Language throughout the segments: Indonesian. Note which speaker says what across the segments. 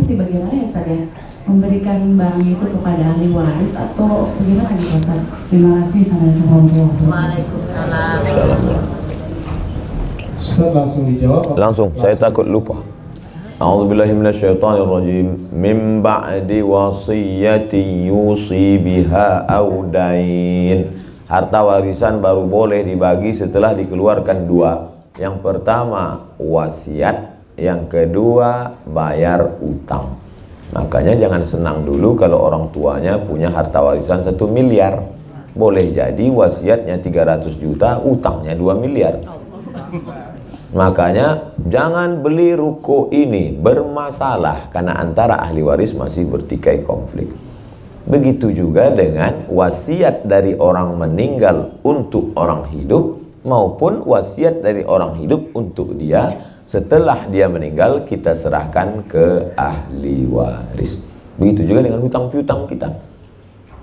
Speaker 1: mesti bagaimana ya Ustaz ya? Memberikan barang itu kepada ahli waris atau bagaimana gitu Ustaz? Terima kasih. Assalamualaikum warahmatullahi wabarakatuh.
Speaker 2: Waalaikumsalam.
Speaker 3: Ustaz langsung dijawab.
Speaker 2: Langsung, saya takut lupa. A'udzubillahi minasyaitonirrajim. Min ba'di wasiyyati yusi biha aw dain. Harta warisan baru boleh dibagi setelah dikeluarkan dua. Yang pertama wasiat, yang kedua bayar utang. Makanya jangan senang dulu kalau orang tuanya punya harta warisan 1 miliar. Boleh jadi wasiatnya 300 juta, utangnya 2 miliar. Makanya jangan beli ruko ini, bermasalah karena antara ahli waris masih bertikai konflik. Begitu juga dengan wasiat dari orang meninggal untuk orang hidup maupun wasiat dari orang hidup untuk dia. Setelah dia meninggal kita serahkan ke ahli waris. Begitu juga dengan hutang piutang kita.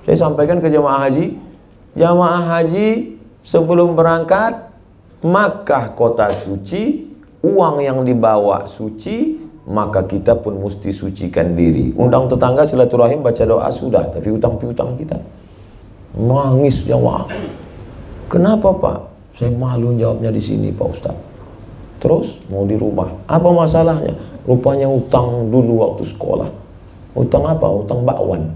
Speaker 2: Saya sampaikan ke jamaah haji sebelum berangkat Makkah kota suci, uang yang dibawa suci, maka kita pun mesti sucikan diri. Undang tetangga silaturahim, baca doa sudah, tapi hutang piutang kita. Nangis jamaah. Kenapa Pak? Saya malu jawabnya di sini Pak Ustaz. Terus mau di rumah, apa masalahnya? Rupanya utang dulu waktu sekolah. Utang apa? Utang bakwan.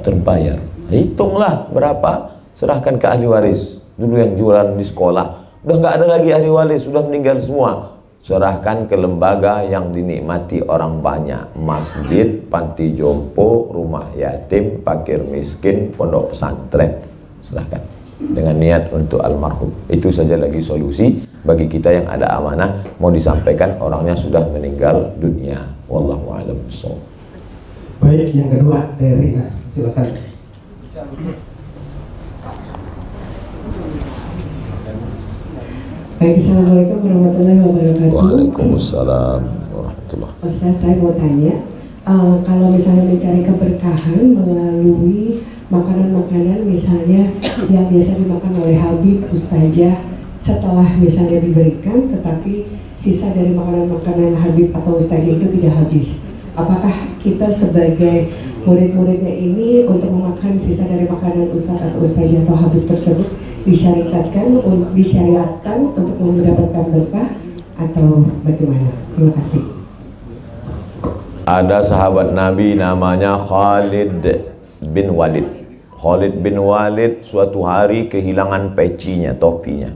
Speaker 2: Terbayar. Hitunglah berapa, serahkan ke ahli waris. Dulu yang jualan di sekolah, udah nggak ada lagi ahli waris, sudah meninggal semua. Serahkan ke lembaga yang dinikmati orang banyak. Masjid, panti jompo, rumah yatim, fakir miskin, pondok pesantren. Serahkan dengan niat untuk almarhum. Itu saja lagi solusi bagi kita yang ada amanah mau disampaikan orangnya sudah meninggal dunia. Wallahu a'lam bishawab.
Speaker 3: Baik, yang kedua dari silakan.
Speaker 4: Baik, assalamualaikum warahmatullahi wabarakatuh.
Speaker 2: Waalaikumsalam warahmatullahi.
Speaker 4: Ustaz, saya mau tanya, kalau misalnya mencari keberkahan melalui makanan-makanan misalnya yang biasa dimakan oleh Habib, Ustazah, setelah misalnya diberikan tetapi sisa dari makanan-makanan Habib atau Ustazah itu tidak habis, apakah kita sebagai murid-muridnya ini untuk memakan sisa dari makanan Ustaz atau Ustazah atau Habib tersebut disyariatkan untuk mendapatkan berkah atau bagaimana? Terima kasih.
Speaker 2: Ada sahabat Nabi namanya Khalid bin Walid. Khalid bin Walid suatu hari kehilangan pecinya, topinya.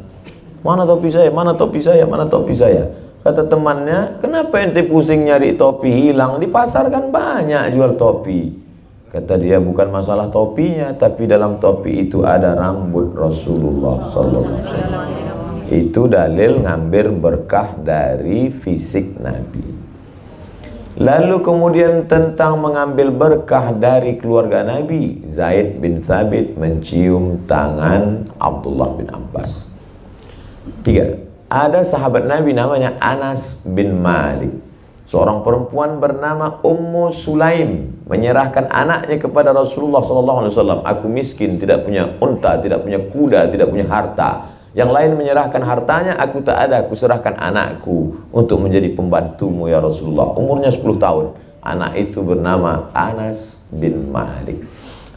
Speaker 2: Mana topi saya? Mana topi saya? Mana topi saya? Kata temannya, kenapa ente pusing nyari topi hilang? Di pasar kan banyak jual topi. Kata dia, bukan masalah topinya, tapi dalam topi itu ada rambut Rasulullah SAW. Itu dalil ngambil berkah dari fisik Nabi. Lalu kemudian tentang mengambil berkah dari keluarga Nabi, Zaid bin Thabit mencium tangan Abdullah bin Abbas. 3. Ada sahabat Nabi namanya Anas bin Malik. Seorang perempuan bernama Ummu Sulaim menyerahkan anaknya kepada Rasulullah SAW. Aku miskin, tidak punya unta, tidak punya kuda, tidak punya harta. Yang lain menyerahkan hartanya, aku tak ada, aku serahkan anakku untuk menjadi pembantumu ya Rasulullah. Umurnya 10 tahun. Anak itu bernama Anas bin Malik.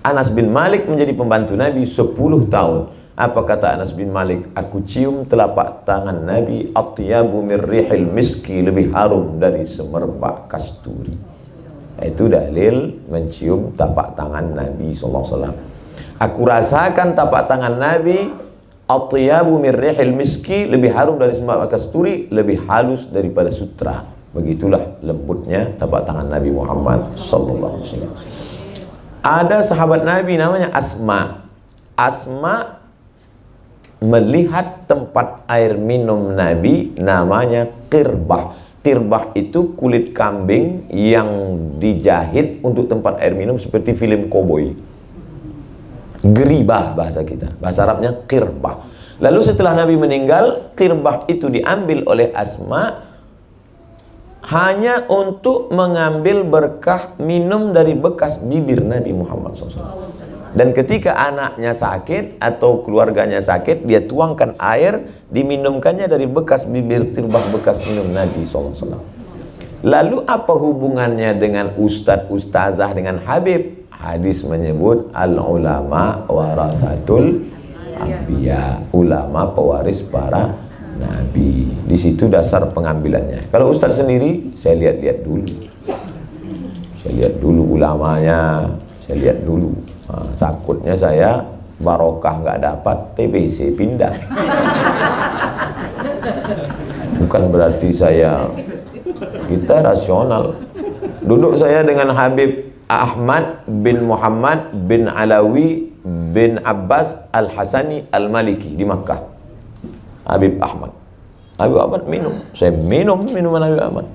Speaker 2: Anas bin Malik menjadi pembantu Nabi 10 tahun. Apa kata Anas bin Malik? Aku cium telapak tangan Nabi, atyabu min rihil miski, lebih harum dari semerbak kasturi. Itu dalil mencium tapak tangan Nabi SAW. Aku rasakan tapak tangan Nabi, atyabu min rihil miski, lebih harum dari semerbak kasturi, lebih halus daripada sutra. Begitulah lembutnya tapak tangan Nabi Muhammad SAW. Ada sahabat Nabi namanya Asma. Asma melihat tempat air minum Nabi namanya qirbah. Qirbah itu kulit kambing yang dijahit untuk tempat air minum seperti film koboi. Geribah bahasa kita, bahasa Arabnya qirbah. Lalu setelah Nabi meninggal, qirbah itu diambil oleh Asma hanya untuk mengambil berkah minum dari bekas bibir Nabi Muhammad SAW. Dan ketika anaknya sakit atau keluarganya sakit, dia tuangkan air, diminumkannya dari bekas bibir qirbah bekas minum Nabi SAW. Lalu apa hubungannya dengan ustadz ustazah dengan Habib? Hadis menyebut al ulama warasatul anbiya, ulama pewaris para nabi. Di situ dasar pengambilannya. Kalau ustadz sendiri, saya lihat-lihat dulu. Saya lihat dulu ulamanya, saya lihat dulu. Nah, takutnya saya barokah nggak dapat, TBC pindah. Bukan berarti kita rasional. Duduk saya dengan Habib Ahmad bin Muhammad bin Alawi bin Abbas Al-Hasani Al-Maliki di Makkah. Habib Ahmad minum, saya minum minuman Habib Ahmad.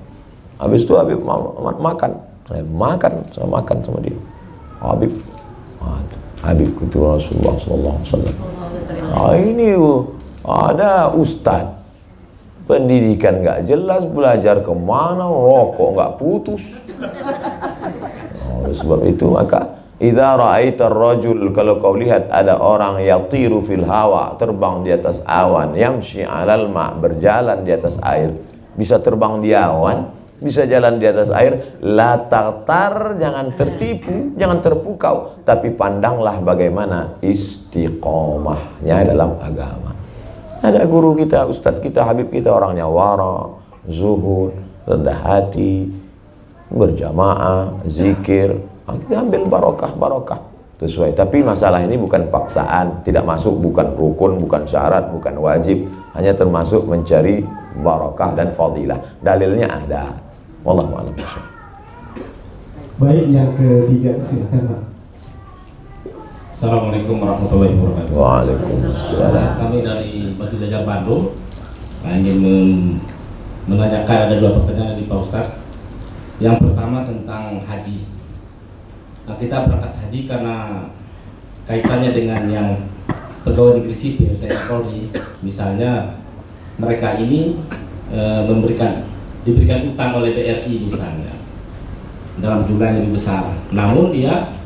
Speaker 2: Habis itu Habib Ahmad makan, saya makan sama dia. Habib itu Rasulullah SAW. Ini ada ustadz pendidikan nggak jelas, belajar kemana, rokok nggak putus. Oleh sebab itu maka idza ra'aita ar-rajul, kalau kau lihat ada orang yatiru fil hawa, terbang di atas awan, yamshi 'alal ma', berjalan di atas air, bisa terbang di awan, bisa jalan di atas air, la tartar, jangan tertipu, jangan terpukau, tapi pandanglah bagaimana istiqomahnya dalam agama. Ada guru kita, ustadz kita, habib kita orangnya wara, zuhud, rendah hati, berjamaah, zikir. Kita ambil barokah sesuai. Tapi masalah ini bukan paksaan, tidak masuk, bukan rukun, bukan syarat, bukan wajib, hanya termasuk mencari barokah dan fadilah. Dalilnya ada. Wallahu a'lam bishawab.
Speaker 3: Baik, yang ketiga silakan Pak.
Speaker 5: Assalamualaikum warahmatullahi wabarakatuh.
Speaker 2: Waalaikumsalam.
Speaker 5: Kami dari Batu Jajar Bandung ingin menanyakan, ada dua pertanyaan di Pak Ustadz. Yang pertama tentang haji. Nah, kita berangkat haji karena kaitannya dengan yang pegawai negeri sipil TNI Polri. Misalnya mereka ini diberikan utang oleh BRI misalnya dalam jumlah yang lebih besar. Namun dia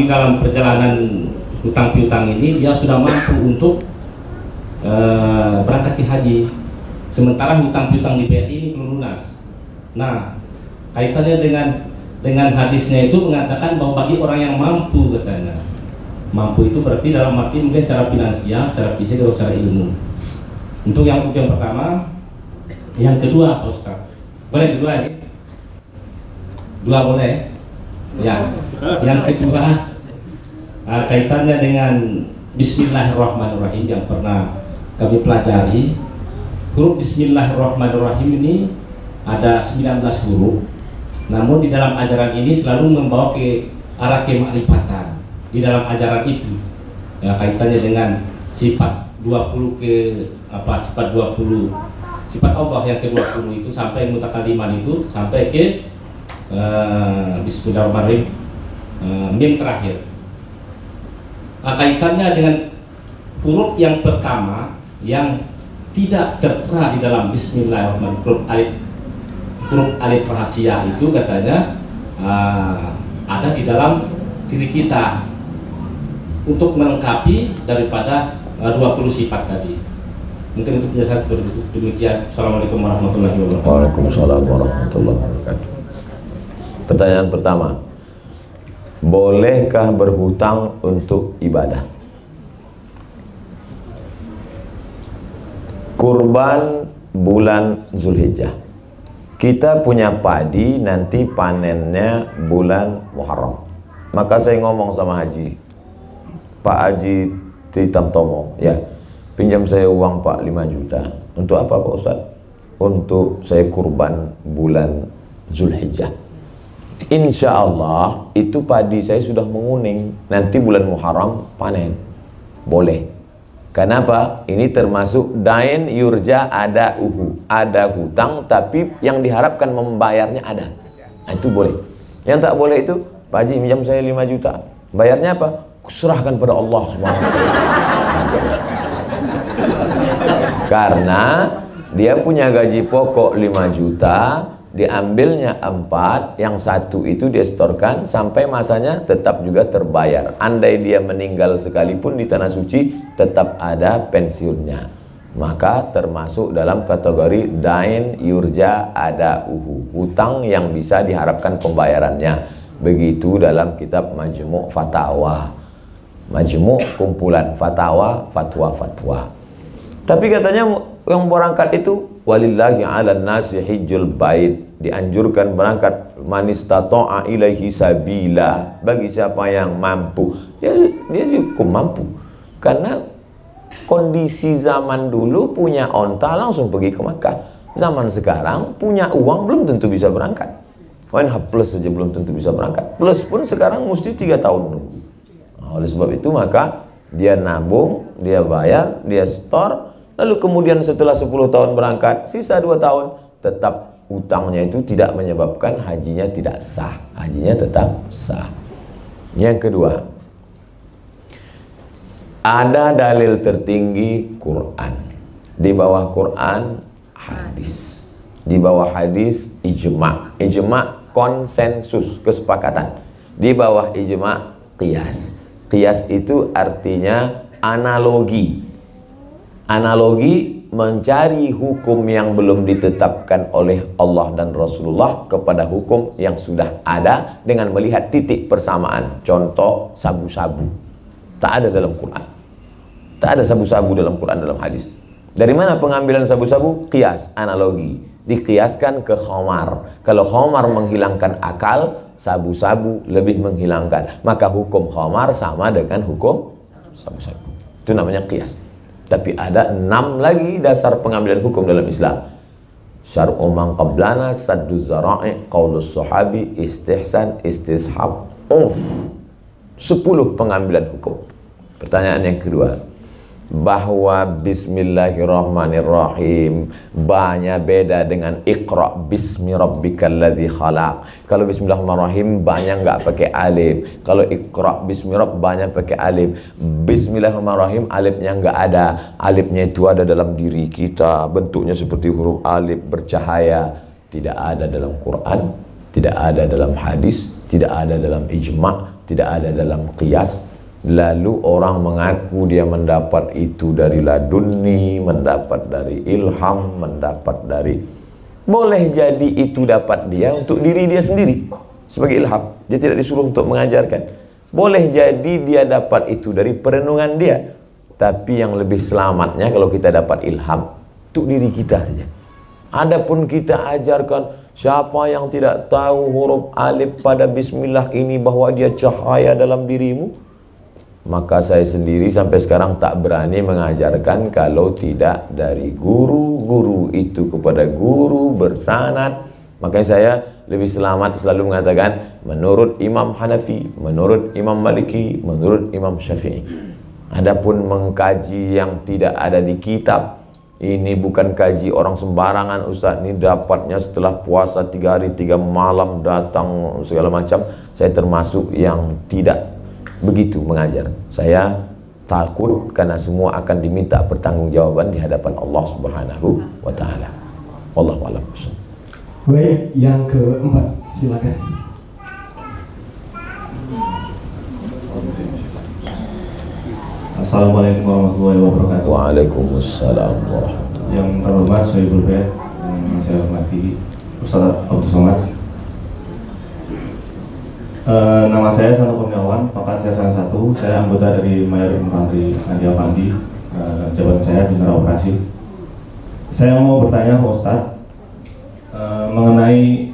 Speaker 5: dalam perjalanan hutang piutang ini dia sudah mampu untuk berangkat ke haji, sementara hutang piutang di BRI ini belum lunas. Nah, kaitannya dengan hadisnya itu mengatakan bahwa bagi orang yang mampu, katanya mampu itu berarti dalam arti mungkin secara finansial, secara fisik atau secara ilmu. Untuk yang pertama. Yang kedua, Pak Ustaz, boleh kedua ya? Dua boleh ya. Yang kedua, kaitannya dengan Bismillahirrahmanirrahim yang pernah kami pelajari. Huruf Bismillahirrahmanirrahim ini ada 19 huruf, namun di dalam ajaran ini selalu membawa ke arah kemakrifatan. Di dalam ajaran itu ya, kaitannya dengan sifat 20 sifat 20, sifat Allah yang ke-20 itu sampai mutakaliman itu sampai ke Bismillahirrahmanirrahim, mim terakhir. Kaitannya dengan huruf yang pertama yang tidak tertera di dalam Bismillahirrahmanirrahim, huruf alif rahasia itu katanya ada di dalam diri kita untuk melengkapi daripada 20 sifat tadi. Mungkin untuk penjelasan seperti itu. Demikian. Assalamualaikum warahmatullahi wabarakatuh.
Speaker 2: Waalaikumsalam warahmatullahi wabarakatuh. Pertanyaan pertama, bolehkah berhutang untuk ibadah? Kurban bulan Zulhijjah. Kita punya padi, nanti panennya bulan Muharram. Maka saya ngomong sama Haji, Pak Haji Titamtomo, ya, pinjam saya uang Pak 5 juta. Untuk apa Pak Ustaz? Untuk saya kurban bulan Zulhijjah. Insya Allah itu padi saya sudah menguning, nanti bulan Muharram panen. Boleh. Kenapa? Ini termasuk dain yurja ada hutang, tapi yang diharapkan membayarnya ada. Nah, itu boleh. Yang tak boleh itu, Pak Haji pinjam saya 5 juta. Bayarnya apa? Serahkan pada Allah SWT. Karena dia punya gaji pokok 5 juta, diambilnya 4, yang 1 itu dia setorkan sampai masanya tetap juga terbayar. Andai dia meninggal sekalipun di tanah suci, tetap ada pensiunnya. maka termasuk dalam kategori dain yurja adauhu, hutang yang bisa diharapkan pembayarannya. Begitu dalam kitab Majmu' Fatawa. Majmu' kumpulan fatwa. Tapi katanya yang berangkat itu walillahi 'alan nasi hijjul bait, dianjurkan berangkat man istata'a ilaihi sabila, bagi siapa yang mampu. Dia cukup mampu. Karena kondisi zaman dulu punya onta langsung pergi ke Makkah. Zaman sekarang punya uang belum tentu bisa berangkat. ONH plus saja belum tentu bisa berangkat. Plus pun sekarang mesti 3 tahun nunggu. Nah, oleh sebab itu maka dia nabung, dia bayar, dia store, lalu kemudian setelah 10 tahun berangkat, sisa 2 tahun, tetap utangnya itu tidak menyebabkan hajinya tidak sah. Hajinya tetap sah. Yang kedua, ada dalil tertinggi Quran. Di bawah Quran, hadis. Di bawah hadis, ijma'. Ijma' konsensus, kesepakatan. Di bawah ijma' qiyas. Qiyas itu artinya analogi. Analogi mencari hukum yang belum ditetapkan oleh Allah dan Rasulullah kepada hukum yang sudah ada dengan melihat titik persamaan. Contoh sabu-sabu, tak ada dalam Quran. Tak ada sabu-sabu dalam Quran, dalam hadis. Dari mana pengambilan sabu-sabu? Qiyas, analogi. Dikiaskan ke khamar. Kalau khamar menghilangkan akal, sabu-sabu lebih menghilangkan. Maka hukum khamar sama dengan hukum sabu-sabu. Itu namanya qiyas. Tapi ada 6 lagi dasar pengambilan hukum dalam Islam. Syar'u man qablana, saddu zara'i, qaulus sahabi, istihsan, istishab, 10 pengambilan hukum. Pertanyaan yang kedua, bahwa bismillahirrahmanirrahim banyak beda dengan iqra bismi rabbikal ladzi khalaq. Kalau bismillahirrahmanirrahim banyak enggak pakai alif. Kalau iqra bismi rabb banyak pakai alif. Bismillahirrahmanirrahim alifnya enggak ada. Alifnya itu ada dalam diri kita, bentuknya seperti huruf alif bercahaya. Tidak ada dalam Quran, tidak ada dalam hadis, tidak ada dalam ijma', tidak ada dalam qiyas. Lalu orang mengaku dia mendapat itu dari ladunni, mendapat dari ilham, mendapat dari... Boleh jadi itu dapat dia untuk diri dia sendiri sebagai ilham. Dia tidak disuruh untuk mengajarkan. Boleh jadi dia dapat itu dari perenungan dia. Tapi yang lebih selamatnya kalau kita dapat ilham untuk diri kita saja. Adapun kita ajarkan, siapa yang tidak tahu huruf alif pada bismillah ini bahwa dia cahaya dalam dirimu, maka saya sendiri sampai sekarang tak berani mengajarkan kalau tidak dari guru-guru itu kepada guru bersanad. Makanya saya lebih selamat selalu mengatakan menurut Imam Hanafi, menurut Imam Maliki, menurut Imam Syafi'i. Adapun mengkaji yang tidak ada di kitab, ini bukan kaji orang sembarangan Ustaz, ini dapatnya setelah puasa 3 hari 3 malam datang segala macam. Saya termasuk yang tidak begitu mengajar. Saya takut karena semua akan diminta pertanggungjawaban di hadapan Allah Subhanahu wa taala. Wallahu a'lam.
Speaker 3: Baik, yang keempat, silakan.
Speaker 6: Assalamualaikum warahmatullahi wabarakatuh.
Speaker 2: Waalaikumsalam warahmatullahi.
Speaker 6: Yang terhormat Sohibul Bait, yang saya hormati Ustaz Abdul Somad. Nama saya Santo Kurniawan, pangkat Sersan 1. Saya anggota dari Mayor Infanteri Nadia Pandi. Jabatan saya Bintara Operasi. Saya mau bertanya Pak Ustadz mengenai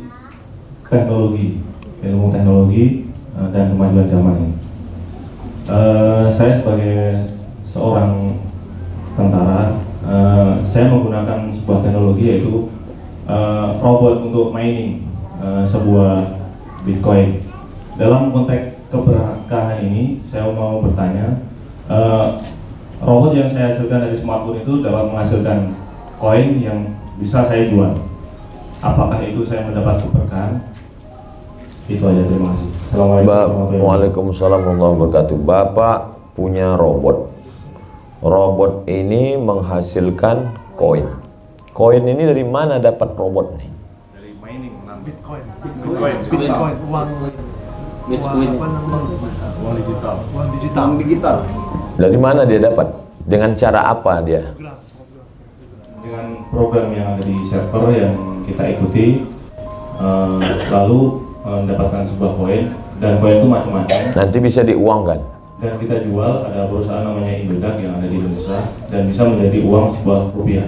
Speaker 6: teknologi, ilmu teknologi dan kemajuan zaman ini. Saya sebagai seorang tentara, saya menggunakan sebuah teknologi yaitu robot untuk mining sebuah Bitcoin. Dalam konteks keberkahan ini, saya mau bertanya, robot yang saya hasilkan dari smartphone itu dapat menghasilkan koin yang bisa saya jual. Apakah itu saya mendapat keberkahan? Itu aja, terima kasih. Assalamualaikum.
Speaker 2: Waalaikumsalam warahmatullahi wabarakatuh. Bapak punya robot. Robot ini menghasilkan koin. Koin ini dari mana dapat robot nih?
Speaker 7: Dari mining, Bitcoin, uang digital.
Speaker 2: Dari mana dia dapat? Dengan cara apa dia?
Speaker 6: dengan program yang ada di server yang kita ikuti, lalu mendapatkan sebuah koin, dan koin itu macam-macam.
Speaker 2: Nanti bisa diuangkan.
Speaker 6: Dan kita jual, ada perusahaan namanya Indodax yang ada di Indonesia, dan bisa menjadi uang sebuah rupiah.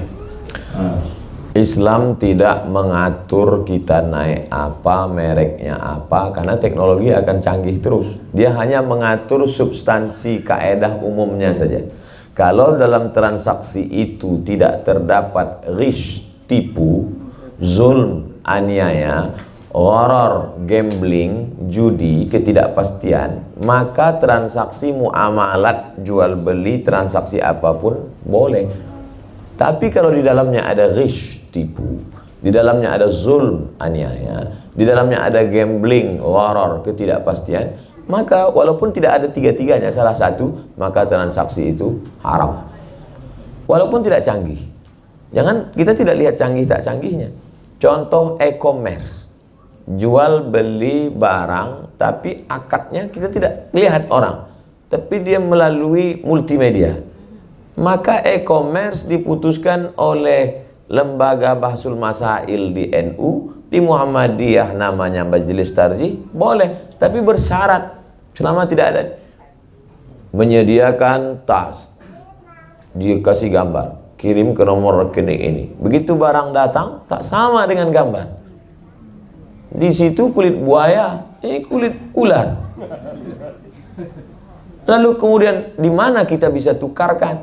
Speaker 2: Islam tidak mengatur kita naik apa, mereknya apa, karena teknologi akan canggih terus. Dia hanya mengatur substansi kaedah umumnya saja. Kalau dalam transaksi itu tidak terdapat ghish, tipu, zulm, aniaya, gharar, gambling, judi, ketidakpastian, maka transaksi muamalat, jual beli, transaksi apapun boleh. Tapi kalau di dalamnya ada ghish, tipu, di dalamnya ada zulm, aniaya, di dalamnya ada gambling, gharar, ketidakpastian, maka walaupun tidak ada tiga-tiganya, salah satu, maka transaksi itu haram. Walaupun tidak canggih. Jangan, kita tidak lihat canggih tak canggihnya. Contoh e-commerce, jual beli barang, tapi akadnya kita tidak lihat orang, tapi dia melalui multimedia. Maka e-commerce diputuskan oleh Lembaga Bahsul Masail di NU, di Muhammadiyah namanya Majelis Tarjih, boleh, tapi bersyarat selama tidak ada menyediakan tas, dikasih gambar, kirim ke nomor rekening ini. Begitu barang datang tak sama dengan gambar. Di situ kulit buaya, ini kulit ular. Lalu kemudian di mana kita bisa tukarkan?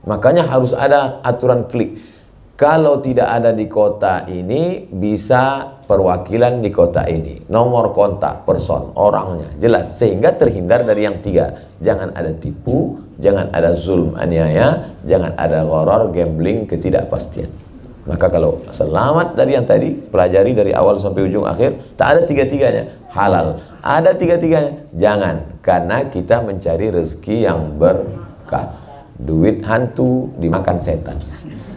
Speaker 2: Makanya harus ada aturan klik. Kalau tidak ada di kota ini, bisa perwakilan di kota ini. Nomor kontak person, orangnya jelas, sehingga terhindar dari yang tiga. Jangan ada tipu, jangan ada zulm, aniaya, jangan ada gharar, gambling, ketidakpastian. Maka kalau selamat dari yang tadi, pelajari dari awal sampai ujung akhir, tak ada tiga-tiganya, halal. Ada tiga-tiganya, jangan. Karena kita mencari rezeki yang berkah. Duit hantu dimakan setan.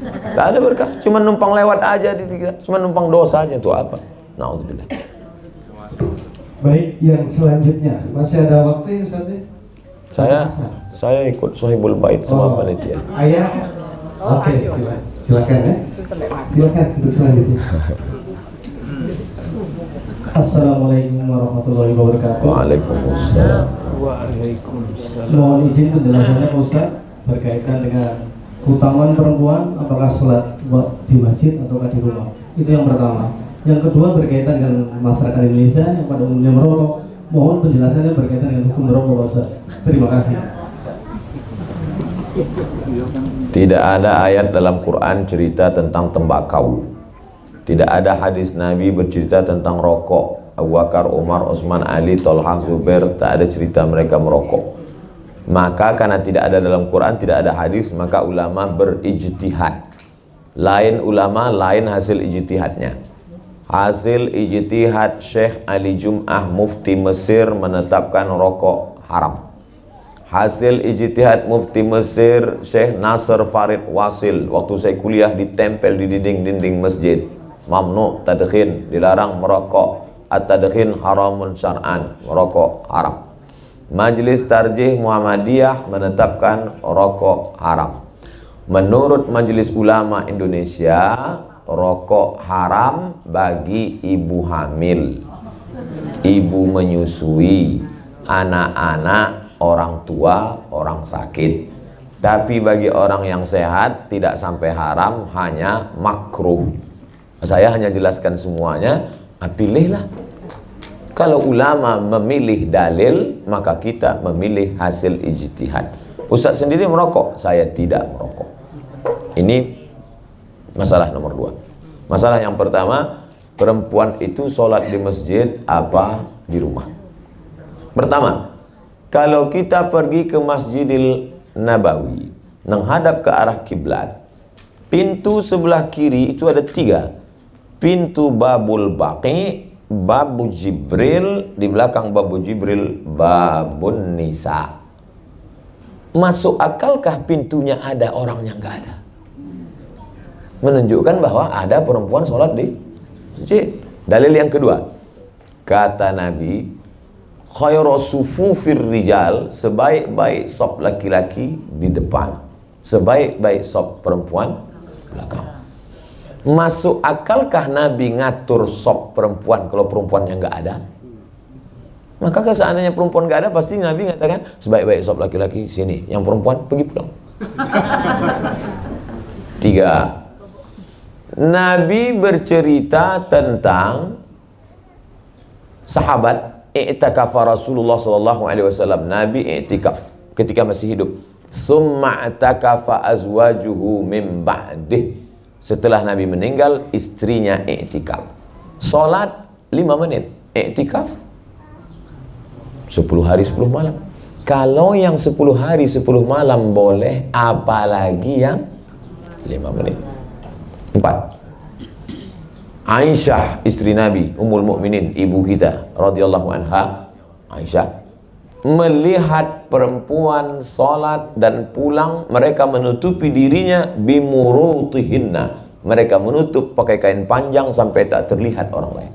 Speaker 2: Tak ada berkah, cuma numpang lewat aja di tiga, cuma numpang dosa aja, itu apa? Nauzubillah.
Speaker 3: Baik, yang selanjutnya masih ada waktu ya Ustaz?
Speaker 2: Saya ikut Sohibul Bait sama panitia.
Speaker 3: Ayah, oke, silakan ya. Silakan untuk selanjutnya.
Speaker 8: Assalamualaikum warahmatullahi wabarakatuh.
Speaker 2: Waalaikumsalam.
Speaker 8: Mohon izin penjelasannya Pak Ustaz berkaitan dengan keutamaan perempuan, apakah sholat di masjid ataukah di rumah. Itu yang pertama. Yang kedua berkaitan dengan masyarakat Indonesia yang pada umumnya merokok. Mohon penjelasannya berkaitan dengan hukum merokok Pak Ustaz. Terima kasih.
Speaker 2: Tidak ada ayat dalam Quran cerita tentang tembakau. Tidak ada hadis Nabi bercerita tentang rokok. Abu Bakar, Umar, Utsman, Ali, Thalhah, Zubair, tak ada cerita mereka merokok. Maka karena tidak ada dalam Quran, tidak ada hadis, maka ulama berijtihad. Lain ulama, lain hasil ijtihadnya. Hasil ijtihad Syekh Ali Jum'ah Mufti Mesir menetapkan rokok haram. Hasil ijtihad Mufti Mesir Syekh Nasr Farid Wasil, waktu saya kuliah, ditempel di dinding-dinding masjid. Mamnu tadkhin, dilarang merokok. At-tadkhin haramun syar'an, merokok haram. Majelis Tarjih Muhammadiyah menetapkan rokok haram. Menurut Majelis Ulama Indonesia, rokok haram bagi ibu hamil, ibu menyusui, anak-anak, orang tua, orang sakit. Tapi bagi orang yang sehat tidak sampai haram, hanya makruh. Saya hanya jelaskan semuanya, pilihlah. Kalau ulama memilih dalil, maka kita memilih hasil ijtihad. Ustaz sendiri merokok, saya tidak merokok. Ini masalah nomor dua. Masalah yang pertama, perempuan itu sholat di masjid apa di rumah? Pertama, kalau kita pergi ke Masjidil Nabawi, menghadap ke arah kiblat, pintu sebelah kiri itu ada tiga. Pintu Babul Baqi, Babu Jibril, di belakang Babu Jibril Babun Nisa. Masuk akalkah pintunya ada, orangnya nggak ada? Menunjukkan bahwa ada perempuan sholat di masjid. Dalil yang kedua, kata Nabi, khairu sufufir rijal, sebaik-baik saf laki-laki di depan, sebaik-baik saf perempuan belakang. Masuk akalkah Nabi ngatur sop perempuan kalau perempuannya nggak ada? Maka kalau seandainya perempuan nggak ada, pasti Nabi mengatakan sebaik-baik sop laki-laki sini, yang perempuan pergi pulang. 3. Nabi bercerita tentang sahabat i'tikaf Rasulullah sallallahu alaihi wasallam. Nabi i'tikaf ketika masih hidup. Summa i'takafa azwajuhu min ba'dih. Setelah Nabi meninggal, istrinya i'tikaf. Salat 5 menit, i'tikaf 10 hari 10 malam. Kalau yang 10 hari 10 malam boleh, apalagi yang 5 menit. 4. Aisyah istri Nabi, Ummul Mukminin, ibu kita radhiyallahu anha, Aisyah melihat perempuan salat dan pulang, mereka menutupi dirinya bimurutihinna. Mereka menutup pakai kain panjang sampai tak terlihat orang lain.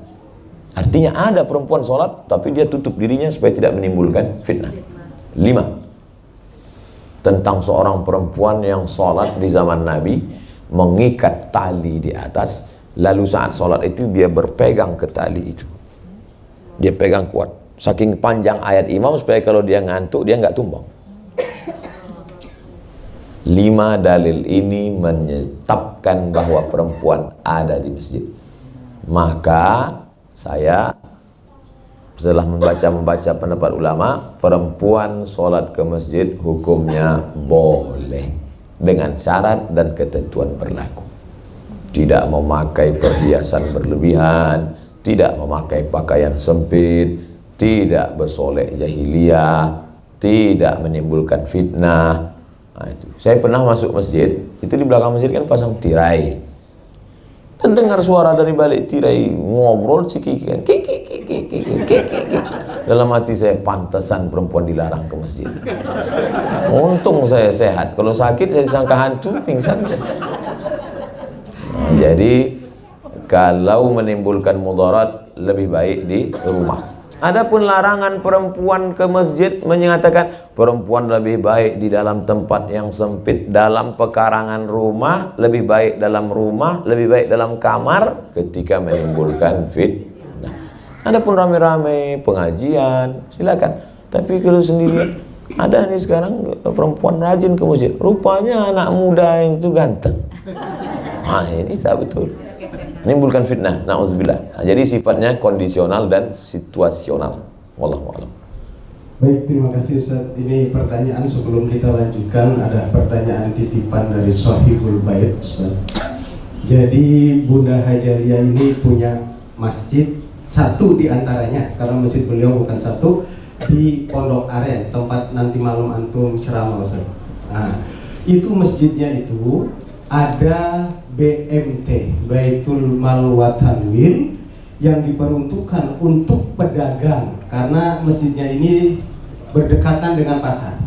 Speaker 2: Artinya ada perempuan salat tapi dia tutup dirinya supaya tidak menimbulkan fitnah. 5. Tentang seorang perempuan yang salat di zaman Nabi, mengikat tali di atas, lalu saat sholat itu dia berpegang ke tali itu, dia pegang kuat, saking panjang ayat imam supaya kalau dia ngantuk dia nggak tumbang. 5 dalil ini menetapkan bahwa perempuan ada di masjid. Maka saya setelah membaca pendapat ulama, perempuan sholat ke masjid hukumnya boleh dengan syarat dan ketentuan berlaku. Tidak memakai perhiasan berlebihan, tidak memakai pakaian sempit, tidak bersolek jahiliyah, tidak menimbulkan fitnah. Nah, itu. Saya pernah masuk masjid, itu di belakang masjid kan pasang tirai. Dan dengar suara dari balik tirai ngobrol cikikikan, dalam hati saya, pantesan perempuan dilarang ke masjid. Untung saya sehat, kalau sakit saya sangka hantu, pingsan. Nah, jadi kalau menimbulkan mudarat lebih baik di rumah. Adapun larangan perempuan ke masjid menyatakan perempuan lebih baik di dalam tempat yang sempit, dalam pekarangan rumah, lebih baik dalam rumah, lebih baik dalam kamar ketika menimbulkan fitnah. Adapun rame-rame pengajian silakan, tapi kalau sendirian, ada nih sekarang perempuan rajin ke masjid, rupanya anak muda yang itu ganteng. Nah, ini tak betul, menimbulkan fitnah, na'udzubillah. Nah, jadi sifatnya kondisional dan situasional. Wallahu a'lam.
Speaker 3: Baik, terima kasih Ustaz. Ini pertanyaan sebelum kita lanjutkan, ada pertanyaan titipan dari Sohibul Bait Ustaz. Jadi Bunda Hajalia ini punya masjid, satu di antaranya, karena masjid beliau bukan satu, di Pondok Aren, tempat nanti malam antum ceramah Ustaz. Nah, itu masjidnya itu ada BMT, Baitul Mal wa Tanwir, yang diperuntukkan untuk pedagang karena masjidnya ini berdekatan dengan pasar.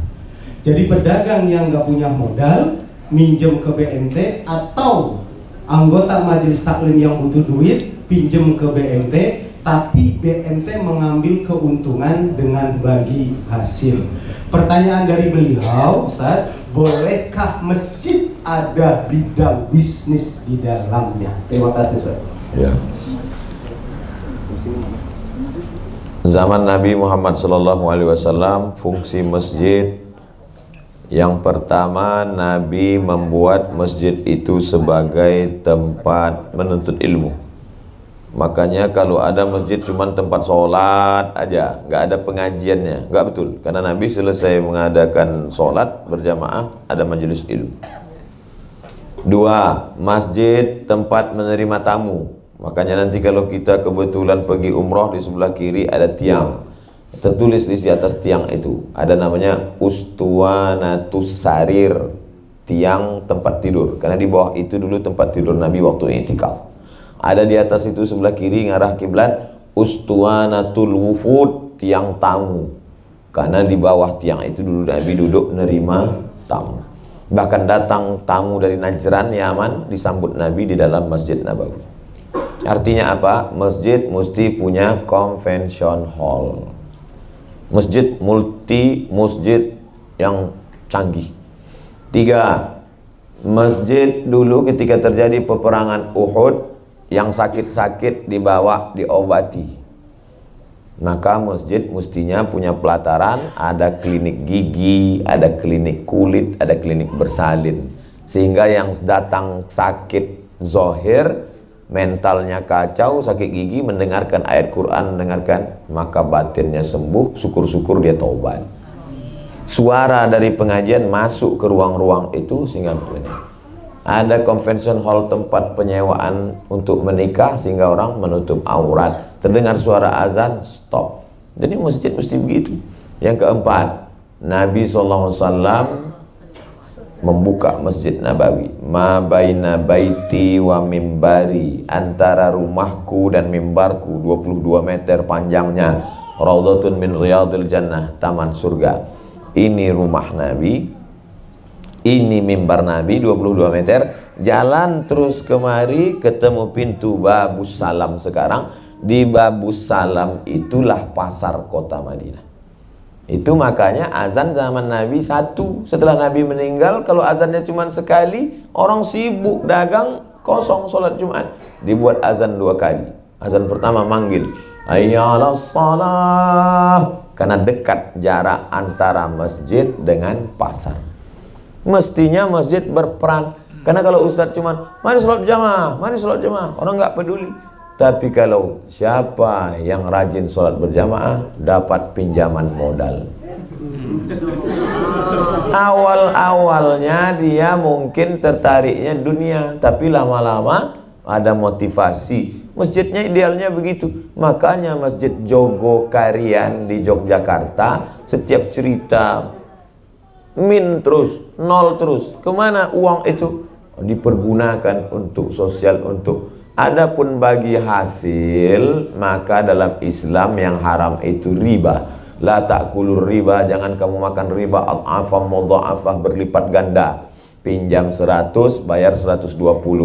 Speaker 3: Jadi pedagang yang nggak punya modal minjem ke BMT, atau anggota majelis taklim yang butuh duit pinjem ke BMT, tapi BMT mengambil keuntungan dengan bagi hasil. Pertanyaan dari beliau, Ustaz, bolehkah masjid ada bidang bisnis di dalamnya? Terima kasih, Ustaz.
Speaker 2: Ya. Zaman Nabi Muhammad SAW, fungsi masjid yang pertama, Nabi membuat masjid itu sebagai tempat menuntut ilmu. Makanya kalau ada masjid cuma tempat sholat aja, nggak ada pengajiannya, nggak betul. Karena Nabi selesai mengadakan sholat berjamaah, ada majelis ilmu. 2, masjid tempat menerima tamu. Makanya nanti kalau kita kebetulan pergi umroh, di sebelah kiri ada tiang, tertulis di atas tiang itu ada namanya Ustuwanatus Sarir, tiang tempat tidur. Karena di bawah itu dulu tempat tidur Nabi waktu i'tikaf. Ada di atas itu sebelah kiri ngarah kiblat Ustuwanatul Wufud, tiang tamu. Karena di bawah tiang itu dulu Nabi duduk menerima tamu. Bahkan datang tamu dari Najran, Yaman, disambut Nabi di dalam Masjid Nabawi. Artinya apa? Masjid mesti punya convention hall, masjid multi, masjid yang canggih. 3, Masjid dulu ketika terjadi peperangan Uhud, yang sakit-sakit dibawa diobati. Maka masjid mestinya punya pelataran, ada klinik gigi, ada klinik kulit, ada klinik bersalin. Sehingga yang datang sakit zohir, mentalnya kacau, sakit gigi, mendengarkan ayat Quran, mendengarkan, maka batinnya sembuh, syukur-syukur dia taubat. Suara dari pengajian masuk ke ruang-ruang itu sehingga ada convention hall, tempat penyewaan untuk menikah, sehingga orang menutup aurat. Terdengar suara azan, stop. Jadi masjid mesti begitu. Yang keempat, Nabi SAW membuka Masjid Nabawi. Ma baina baiti wa mimbari, antara rumahku dan mimbarku 22 meter panjangnya. Raudhatun min riyadil jannah, taman surga. Ini rumah Nabi, ini mimbar Nabi 22 meter. Jalan terus kemari ketemu pintu Babus Salam. Sekarang di Babus Salam itulah pasar kota Madinah. Itu makanya azan zaman Nabi satu. Setelah Nabi meninggal, kalau azannya cuma sekali, orang sibuk dagang, kosong sholat Jumat, dibuat azan 2 kali. Azan pertama manggil hayya 'alas shalah, karena dekat jarak antara masjid dengan pasar. Mestinya masjid berperan. Karena kalau ustadz cuma mari sholat jamaah, mari sholat jamaah, orang nggak peduli. Tapi kalau siapa yang rajin sholat berjamaah, dapat pinjaman modal. Awal-awalnya dia mungkin tertariknya dunia, tapi lama-lama ada motivasi. Masjidnya idealnya begitu. Makanya Masjid Jogokarian di Yogyakarta, setiap cerita min terus, nol terus. Kemana uang itu? Dipergunakan untuk sosial, untuk. Adapun bagi hasil, maka dalam Islam yang haram itu riba. La ta'kulur riba, jangan kamu makan riba. Al-afam mudha'afah, berlipat ganda. Pinjam 100, bayar 120.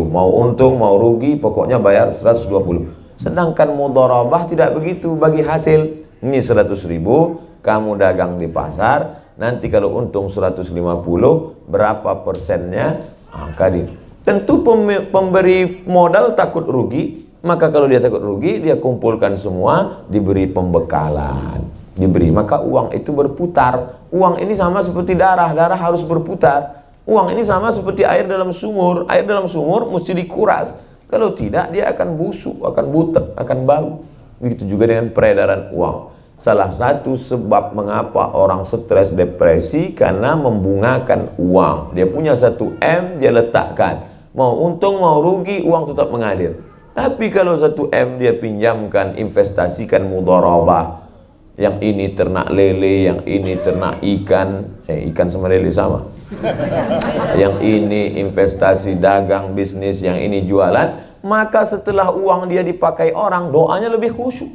Speaker 2: Mau untung, mau rugi, pokoknya bayar 120. Sedangkan mudharabah tidak begitu bagi hasil. Ini 100.000, kamu dagang di pasar, nanti kalau untung 150, berapa persennya? Tentu pemberi modal takut rugi, maka kalau dia takut rugi, dia kumpulkan semua, diberi pembekalan, diberi, maka uang itu berputar. Uang ini sama seperti darah, darah harus berputar. Uang ini sama seperti air dalam sumur. Air dalam sumur mesti dikuras. Kalau tidak, dia akan busuk, akan butek, akan bau. Begitu juga dengan peredaran uang. Salah satu sebab mengapa orang stres, depresi, karena membungakan uang. Dia punya 1 M, dia letakkan. Mau untung, mau rugi, uang tetap mengalir. Tapi kalau 1 M dia pinjamkan, investasikan mudharabah. Yang ini ternak lele, yang ini ternak ikan. Ikan sama lele sama. Yang ini investasi, dagang, bisnis, yang ini jualan. Maka setelah uang dia dipakai orang, doanya lebih khusyuk.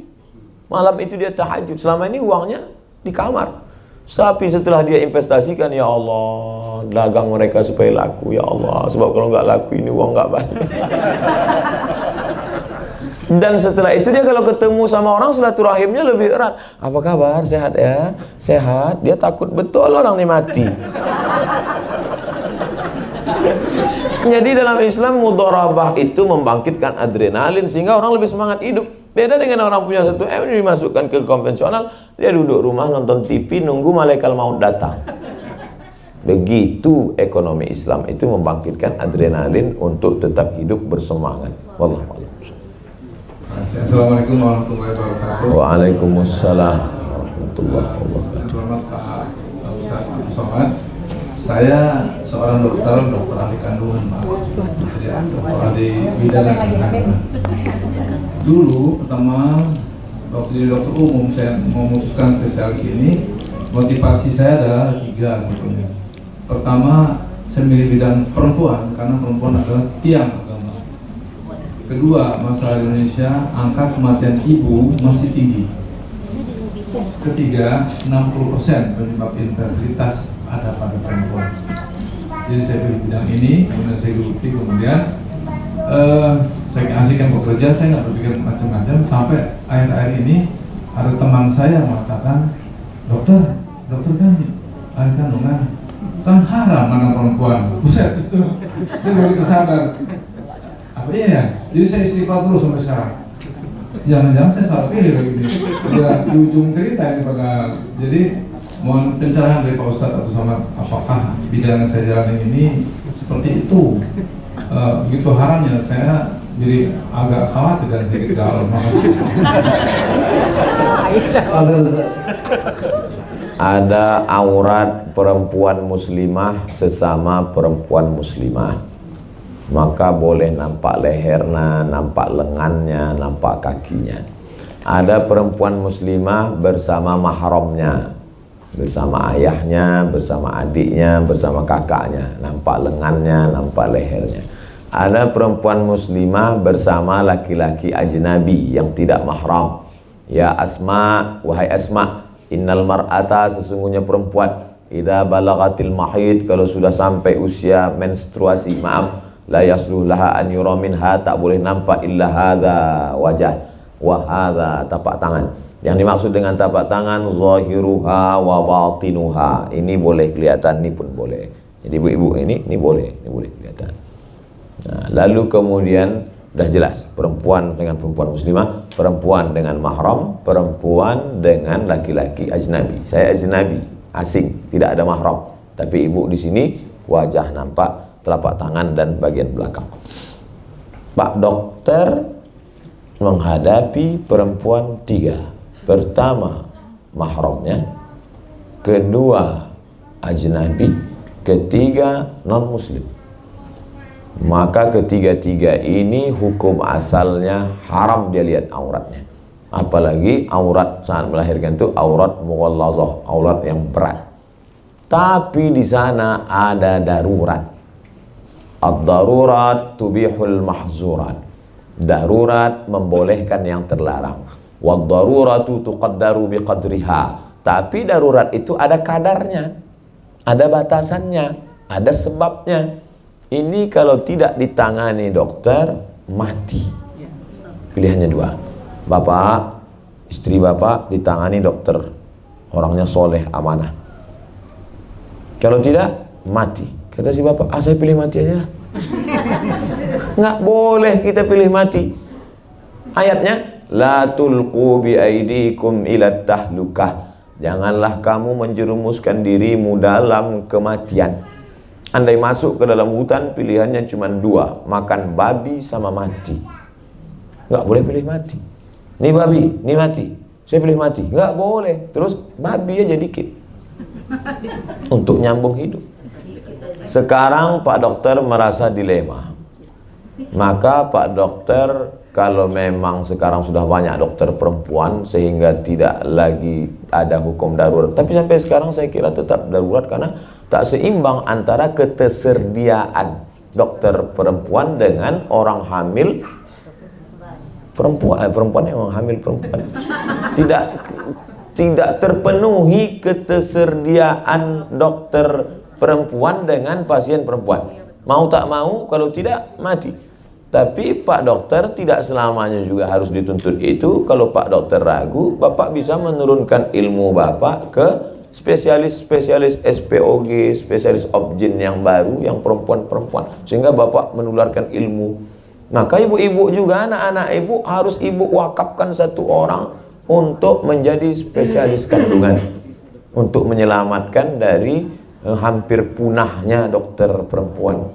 Speaker 2: Malam itu dia tahajud. Selama ini uangnya di kamar. Tapi setelah dia investasikan, ya Allah, dagang mereka supaya laku, ya Allah. Sebab kalau nggak laku ini uang nggak banyak. Dan setelah itu dia kalau ketemu sama orang, silaturahimnya lebih erat. Apa kabar? Sehat ya? Sehat. Dia takut betul orang ini mati. Jadi dalam Islam mudharabah itu membangkitkan adrenalin sehingga orang lebih semangat hidup. Beda dengan orang punya 1 M dimasukkan ke konvensional, dia duduk rumah nonton TV nunggu malaikat maut datang. Begitu ekonomi Islam itu membangkitkan adrenalin untuk tetap hidup bersemangat. Wallahu a'lam.
Speaker 9: Assalamualaikum warahmatullahi wabarakatuh.
Speaker 2: Waalaikumsalam warahmatullahi wabarakatuh.
Speaker 9: Selamat Pak Ustaz Abdul Somad. Saya seorang dokter ahli kandungan, Pak. Ya, dokter ahli bidang kandungan. Dulu pertama waktu jadi dokter umum saya memutuskan spesialis ini, motivasi saya adalah 3 gitu. Pertama, saya milih bidang perempuan karena perempuan adalah tiang agama. Kedua, masalah di Indonesia angka kematian ibu masih tinggi. Ketiga, 60% penyebab infertilitas ada pada perempuan. Jadi saya pilih bidang ini, kemudian saya geluti, kemudian saya asik bekerja, saya nggak berpikir macam-macam sampai akhir-akhir ini ada teman saya yang mengatakan, dokter kan ahli kandungan, kan haram anak perempuan. Buset, itu saya baru kesadar. Apa iya ya? Jadi saya istighfar terus sampai sekarang. Jangan-jangan saya salah pilih lagi ini. Ya, di ujung cerita ini pada. Jadi mohon pencerahan dari Pak Ustadz atau Somad, apakah bidang yang saya jalani ini seperti itu? Begitu haramnya, saya jadi agak khawatir dan sedikit galau. Makasih.
Speaker 2: Ada aurat perempuan muslimah sesama perempuan muslimah, maka boleh nampak lehernya, nampak lengannya, nampak kakinya. Ada perempuan muslimah bersama mahramnya, bersama ayahnya, bersama adiknya, bersama kakaknya, nampak lengannya, nampak lehernya. Ada perempuan muslimah bersama laki-laki ajnabi yang tidak mahram. Ya Asma, wahai Asma, innal mar'ata, sesungguhnya perempuan, idza balagatil mahid, kalau sudah sampai usia menstruasi, maaf, la yasluh laha an yura minha, tak boleh nampak illa hadza wajah wa hadza tapak tangan. Yang dimaksud dengan tapak tangan zahiruha wa batinuha, ini boleh kelihatan, ini pun boleh. Jadi ibu-ibu ini boleh kelihatan. Nah, lalu kemudian udah jelas perempuan dengan perempuan muslimah, perempuan dengan mahram, perempuan dengan laki-laki ajnabi. Saya ajnabi, asing, tidak ada mahram, tapi ibu di sini wajah nampak, telapak tangan dan bagian belakang. Pak dokter menghadapi perempuan 3. Pertama mahramnya, kedua ajnabi, ketiga non muslim. Maka ketiga-tiga ini hukum asalnya haram dia lihat auratnya. Apalagi aurat saat melahirkan itu aurat mughallazah, aurat yang berat. Tapi di sana ada darurat. Ad-darurat tubihul mahzurat. Darurat membolehkan yang terlarang. Wad-daruratu tuqaddaru biqadriha. Tapi darurat itu ada kadarnya, ada batasannya, ada sebabnya. Ini kalau tidak ditangani dokter, mati. Pilihannya 2. Bapak, istri bapak ditangani dokter, orangnya soleh, amanah. Kalau tidak, mati. Kata si bapak, saya pilih mati aja. Nggak boleh kita pilih mati. Ayatnya, la tulqu bi aidikum ila tahlukah. Janganlah kamu menjerumuskan dirimu dalam kematian. Andai masuk ke dalam hutan, pilihannya cuma 2, makan babi sama mati. Nggak boleh pilih mati. Ini babi, ini mati, saya pilih mati. Nggak boleh. Terus babi aja dikit untuk nyambung hidup. Sekarang Pak dokter merasa dilema. Maka Pak dokter, kalau memang sekarang sudah banyak dokter perempuan sehingga tidak lagi ada hukum darurat, tapi sampai sekarang saya kira tetap darurat karena tak seimbang antara ketersediaan dokter perempuan dengan orang hamil perempuan yang hamil perempuan. Tidak terpenuhi ketersediaan dokter perempuan dengan pasien perempuan. Mau tak mau, kalau tidak mati. Tapi Pak dokter tidak selamanya juga harus dituntut itu. Kalau Pak dokter ragu, Bapak bisa menurunkan ilmu Bapak ke spesialis SPOG, spesialis obgyn yang baru, yang perempuan-perempuan, sehingga Bapak menularkan ilmu. Maka ibu-ibu juga, anak-anak ibu harus ibu wakafkan 1 orang untuk menjadi spesialis kandungan, untuk menyelamatkan dari hampir punahnya dokter perempuan,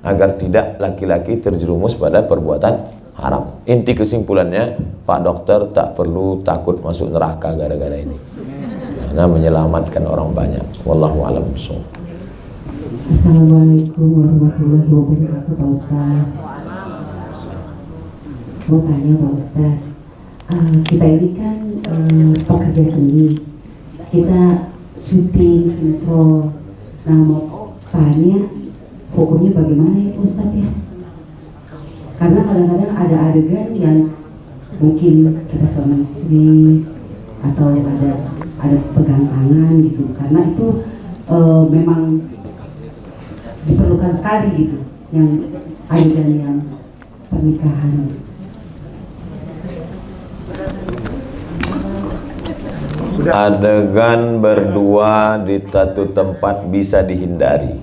Speaker 2: agar tidak laki-laki terjerumus pada perbuatan haram. Inti kesimpulannya, Pak dokter tak perlu takut masuk neraka gara-gara ini, karena menyelamatkan orang banyak. Wallahu a'lam bishawab.
Speaker 4: Assalamualaikum warahmatullahi wabarakatuh, Pak Ustaz. Mau tanya Pak Ustaz, kita ini kan pekerja seni, kita syuting sinetron. Nah, mau tanya hukumnya bagaimana ya Ustaz ya? Karena kadang-kadang ada adegan yang mungkin kita suami istri atau ada pegang tangan gitu, karena itu memang diperlukan sekali gitu, yang adegan yang pernikahan.
Speaker 2: Adegan berdua di satu tempat bisa dihindari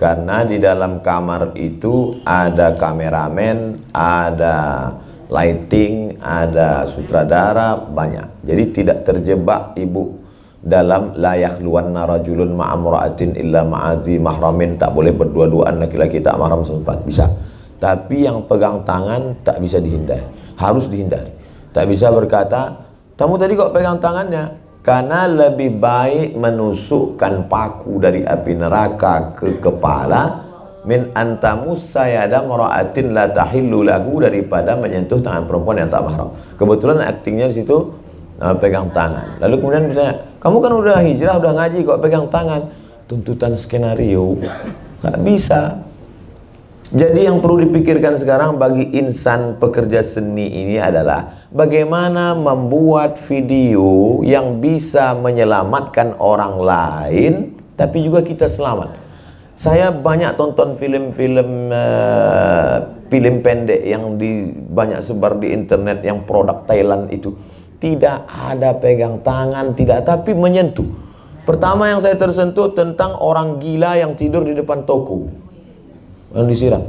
Speaker 2: karena di dalam kamar itu ada kameramen, ada lighting, ada sutradara, banyak. Jadi tidak terjebak ibu dalam la yakhluwanna rajulun ma'amra'atin illa ma'azi mahramin, tak boleh berdua-duaan laki-laki tak mahram sempat, bisa. Tapi yang pegang tangan tak bisa dihindari, harus dihindari. Tak bisa berkata, kamu tadi kok pegang tangannya? Karena lebih baik menusukkan paku dari api neraka ke kepala min antamus sayada mara'atin la tahillu lahu, daripada menyentuh tangan perempuan yang tak mahram. Kebetulan aktingnya di situ pegang tangan. Lalu kemudian misalnya, kamu kan udah hijrah, udah ngaji, kok pegang tangan? Tuntutan skenario, nggak bisa. Jadi yang perlu dipikirkan sekarang bagi insan pekerja seni ini adalah bagaimana membuat video yang bisa menyelamatkan orang lain tapi juga kita selamat. Saya banyak tonton film-film film pendek yang banyak sebar di internet yang produk Thailand itu. Tidak ada pegang tangan, tidak, tapi menyentuh. Pertama yang saya tersentuh tentang orang gila yang tidur di depan toko yang disiram.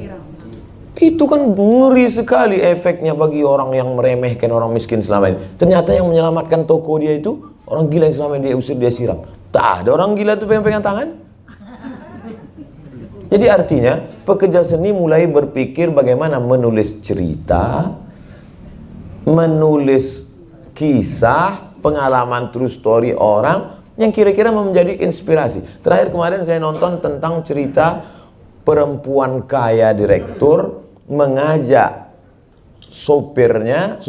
Speaker 2: Itu kan ngeri sekali efeknya bagi orang yang meremehkan orang miskin selama ini. Ternyata yang menyelamatkan toko dia itu orang gila yang selama ini dia usir, dia siram. Tak ada orang gila itu pegang tangan. Jadi artinya pekerja seni mulai berpikir bagaimana menulis cerita, menulis kisah, pengalaman true story orang yang kira-kira menjadi inspirasi. Terakhir kemarin saya nonton tentang cerita perempuan kaya direktur mengajak sopirnya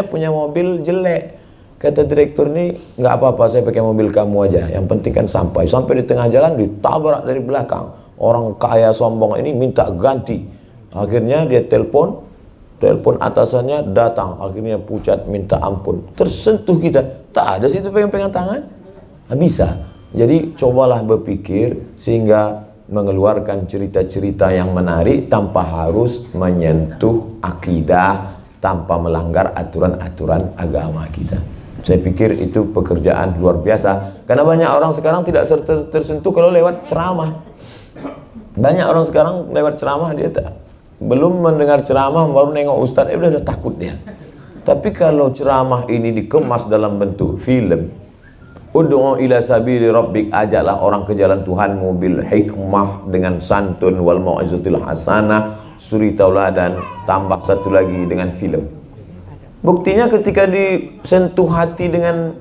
Speaker 2: punya mobil jelek. Kata direktur ini, nggak apa-apa saya pakai mobil kamu aja, yang penting kan sampai di tengah jalan ditabrak dari belakang. Orang kaya sombong ini minta ganti. Akhirnya dia telepon atasannya datang, akhirnya pucat minta ampun. Tersentuh kita, tak ada situ pegang tangan. Nggak bisa. Jadi cobalah berpikir sehingga mengeluarkan cerita-cerita yang menarik tanpa harus menyentuh akidah, tanpa melanggar aturan-aturan agama kita. Saya pikir itu pekerjaan luar biasa. Karena banyak orang sekarang tidak tersentuh kalau lewat ceramah. Banyak orang sekarang lewat ceramah dia belum mendengar ceramah baru nengok ustaz, udah takut dia. Tapi kalau ceramah ini dikemas dalam bentuk film, ud'u ila sabili rabbik, ajaklah orang ke jalan Tuhanmu bil hikmah, dengan santun, wal mau'izatil hasanah, suri tauladan, tambah satu lagi dengan film. Buktinya ketika disentuh hati dengan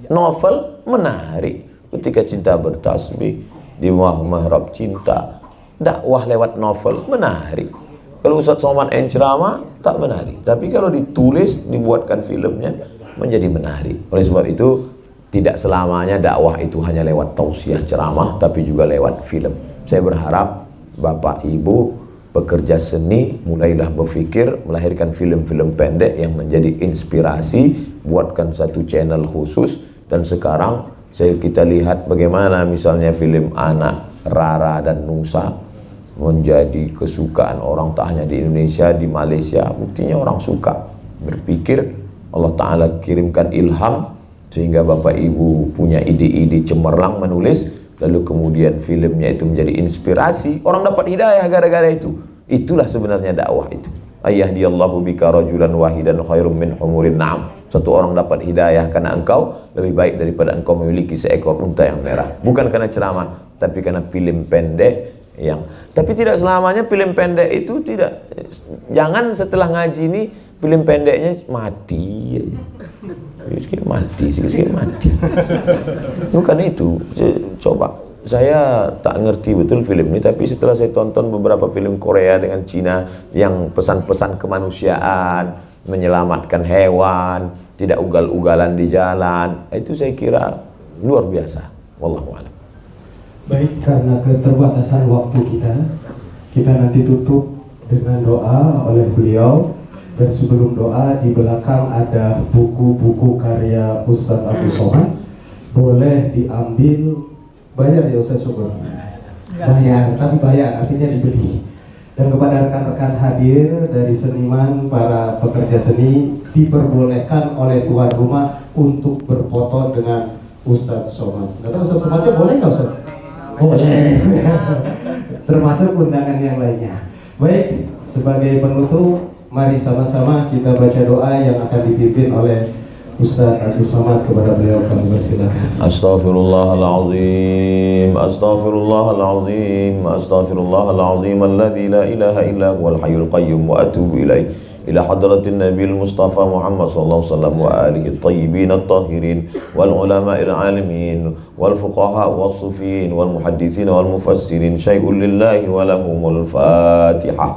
Speaker 2: novel, menarik. Ketika cinta bertasbih, di mihrab cinta, dakwah lewat novel, menarik. Kalau Ustaz Somad ceramah, tak menarik. Tapi kalau ditulis, dibuatkan filmnya, menjadi menarik. Oleh sebab itu, tidak selamanya dakwah itu hanya lewat tausiah ceramah, tapi juga lewat film. Saya berharap Bapak Ibu pekerja seni mulailah berpikir melahirkan film-film pendek yang menjadi inspirasi, buatkan satu channel khusus. Dan sekarang kita lihat bagaimana misalnya film anak Rara dan Nusa menjadi kesukaan orang tak hanya di Indonesia, di Malaysia. Buktinya orang suka berpikir, Allah Ta'ala kirimkan ilham sehingga Bapak Ibu punya ide-ide cemerlang menulis, lalu kemudian filmnya itu menjadi inspirasi, orang dapat hidayah gara-gara itu. Itulah sebenarnya dakwah itu. Ayyahdiyallahu bika rajulan wahidan khairum min humurin na'am. Satu orang dapat hidayah karena engkau lebih baik daripada engkau memiliki seekor unta yang merah. Bukan karena ceramah, tapi karena film pendek tapi tidak selamanya film pendek itu tidak. Jangan setelah ngaji ini film pendeknya mati. Sikit mati. Bukan itu. Coba, saya tak ngerti betul film ini, tapi setelah saya tonton beberapa film Korea dengan Cina yang pesan-pesan kemanusiaan, menyelamatkan hewan, tidak ugal-ugalan di jalan, itu saya kira luar biasa. Wallahu a'lam.
Speaker 3: Baik, karena keterbatasan waktu kita nanti tutup dengan doa oleh beliau. Dan sebelum doa, di belakang ada buku-buku karya Ustadz Abdul Somad. Boleh diambil, bayar ya Ustadz Syukur? Bayar, tapi bayar, artinya dibeli. Dan kepada rekan-rekan hadir dari seniman, para pekerja seni, diperbolehkan oleh tuan rumah untuk berfoto dengan Ustadz Somad. Nggak tahu Ustadz Somadnya boleh nggak Ustadz? Boleh. Termasuk undangan yang lainnya. Baik, sebagai penutup, mari sama-sama kita baca doa yang akan dipimpin oleh Ustadz Abdul Somad. Kepada beliau kami persilakan.
Speaker 2: Astaghfirullahalazim, astaghfirullahalazim, astaghfirullahalazim alladzi la ilaha illa huwal hayyul qayyum wa atubu ilaih. إلى حضرة النبي المصطفى محمد صلى الله عليه وسلم وآله الطيبين الطاهرين والعلماء العالمين والفقهاء والصوفيين والمحدثين والمفسرين شيء لله ولهم الفاتحة.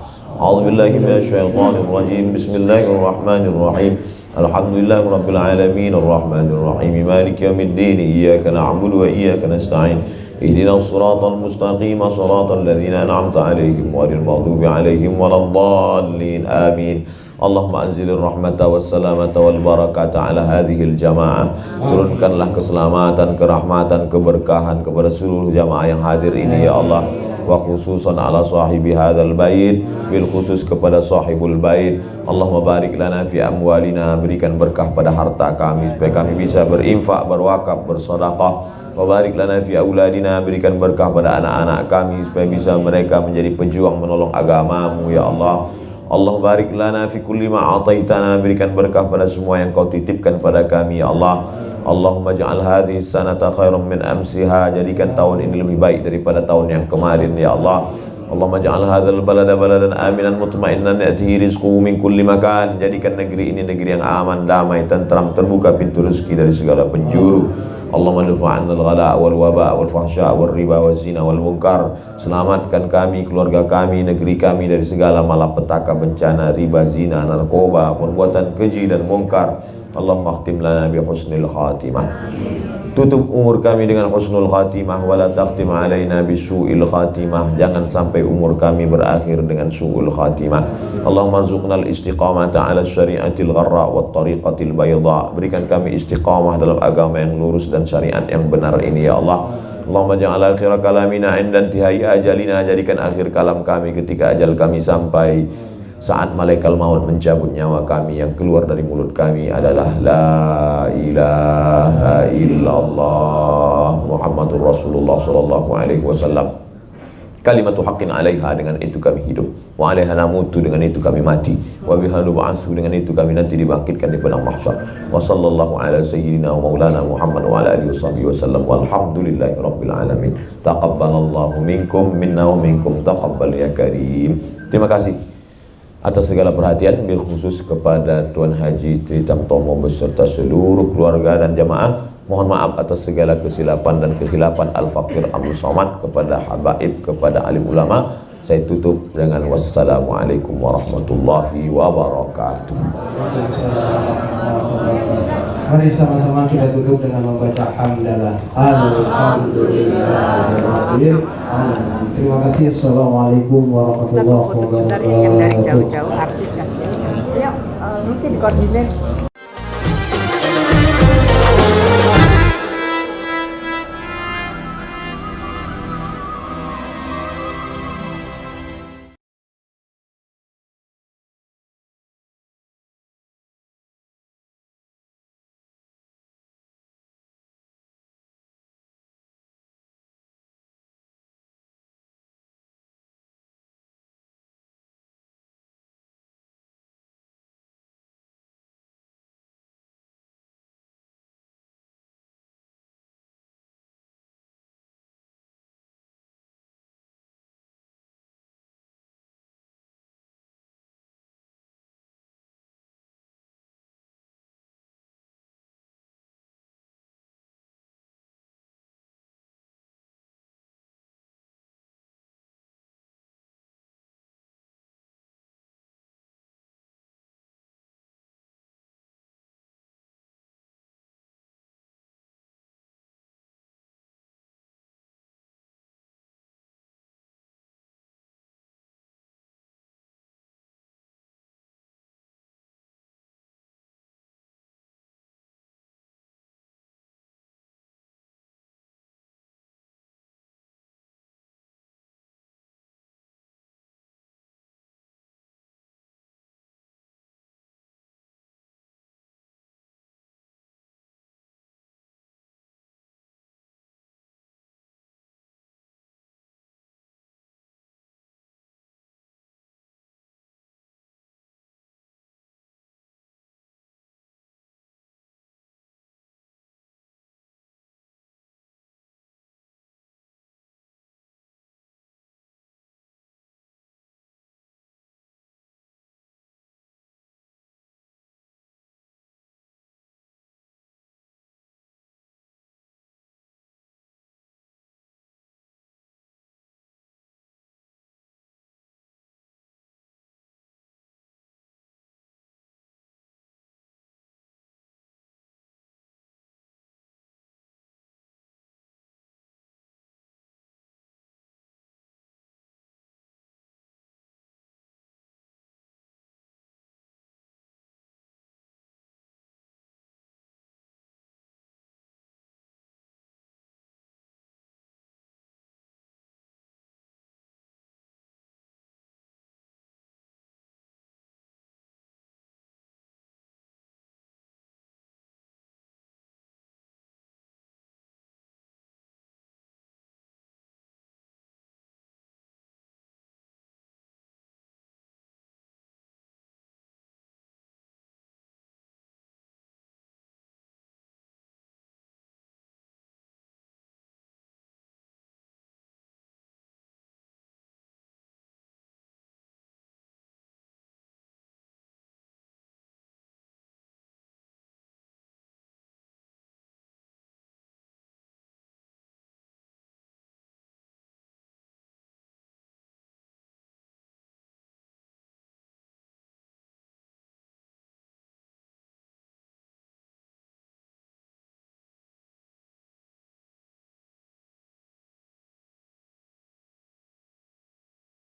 Speaker 2: أعوذ بالله من الشيطان الرجيم. بسم الله الرحمن الرحيم. الحمد لله رب العالمين الرحمن الرحيم مالك يوم الدين إياك نعبد وإياك نستعين اهدنا الصراط المستقيم صراط الذين أنعمت عليهم غير المغضوب عليهم ولا الضالين آمين. اللهم أنزل الرحمة والسلامة والبركة على هذه الجماعة. Turunkanlah keselamatan, kerahmatan, keberkahan kepada seluruh jamaah yang hadir ini ya Allah. Wa khususan ala sahibi hadzal bait, bil khusus kepada sahibul bait. Allahumma barik lana fi amwalina, berikan berkah pada harta kami supaya kami bisa berinfak, berwakaf, bersedekah. Wa barik lana fi auladina, berikan berkah pada anak-anak kami supaya bisa mereka menjadi pejuang menolong agamamu ya Allah. Allah barik lana fi kulli ma ataitana, berikan berkah pada semua yang kau titipkan pada kami ya Allah. Allahumma ja'al hadhihi sanata khairan min amsiha, jadikan tahun ini lebih baik daripada tahun yang kemarin ya Allah. Allahumma ja'al hadzal balada baladan aminan mutmainnan ya'tihi rizquhu min kulli makan, jadikan negeri ini negeri yang aman, damai, tentram, terbuka pintu rezeki dari segala penjuru. Allahumma dafa'anna al-ghala' wal waba' wal fahsya' wal riba wal zina wal munkar. Selamatkan kami, keluarga kami, negeri kami dari segala malapetaka, bencana, riba, zina, narkoba, perbuatan keji dan munkar. Allahumma khtim lana bi husnil khatimah. Tutup umur kami dengan husnul khatimah, wala takhtim alaina bisu'il khatimah. Jangan sampai umur kami berakhir dengan su'ul khatimah. Allahumma rzuqnal istiqamata ala syari'atil gharra wat tariqatil bayda. Berikan kami istiqamah dalam agama yang lurus dan syariat yang benar ini ya Allah. Allahumma ja'al akhir kalamina 'inda intihai ajalina, jadikan akhir kalam kami ketika ajal kami sampai, saat malaikat maut mencabut nyawa kami, yang keluar dari mulut kami adalah la ilaha illallah Muhammadur Rasulullah sallallahu alaihi wasallam. Kalimatu haqqin 'alaiha, dengan itu kami hidup, wa 'alaiha namutu, dengan itu kami mati, wa biha nub'atsu, dengan itu kami nanti dibangkitkan di padang mahsyar. Wa sallallahu ala sayyidina wa maulana Muhammad wa ala alihi wasallam. Walhamdulillahi rabbil alamin. Taqabbalallahu minkum minna wa minkum taqabbal ya karim. Terima kasih atas segala perhatian, bil khusus kepada Tuan Haji Tritamtomo beserta seluruh keluarga dan jamaah. Mohon maaf atas segala kesilapan dan kekhilafan Al-Faqir Abdul Somad, kepada habaib, kepada alim ulama. Saya tutup dengan wassalamualaikum warahmatullahi wabarakatuh.
Speaker 3: Mari sama-sama kita tutup dengan membaca hamdalah. Alhamdulillahirabbil alamin. Terima kasih. Assalamualaikum warahmatullahi wabarakatuh.
Speaker 10: Yang dari jauh-jauh artis kan. Yuk, mungkin dikoordinir.